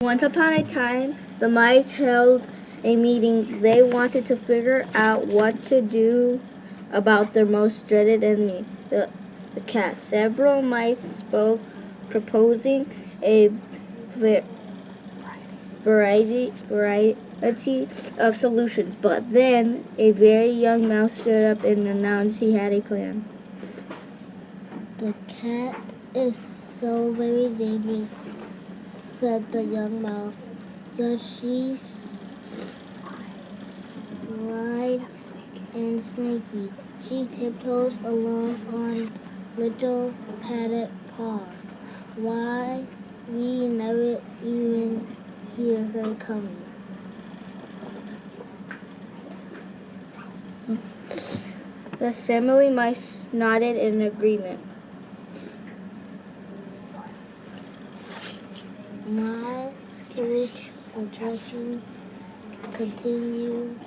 Once upon a time, the mice held a meeting. They wanted to figure out what to do about their most dreaded enemy, the cat. Several mice spoke, proposing a variety of solutions. But then a very young mouse stood up and announced he had a plan. The cat is so very dangerous, said the young mouse. Does she slide and sneaky? She tiptoes along on little padded paws. Why, we never even hear her coming. The assembly mice nodded in agreement. My foolish suggestion continued.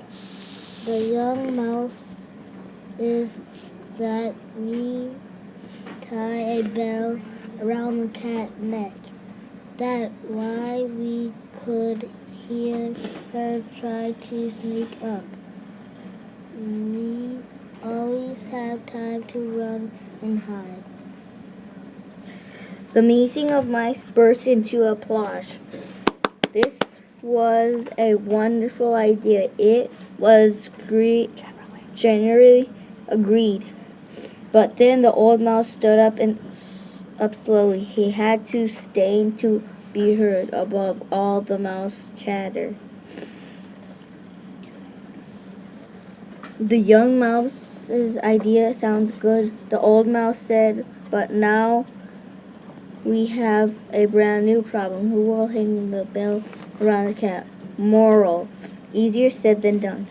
The young mouse is that we tie a bell around the cat's neck. That's why we could hear her try to sneak up. We always have time to run and hide. The meeting of mice burst into applause. This was a wonderful idea. It was generally agreed. But then the old mouse stood up slowly. He had to stand to be heard above all the mouse chatter. The young mouse's idea sounds good, the old mouse said, but now we have a brand new problem. Who will hang the bell around the cat? Moral: easier said than done.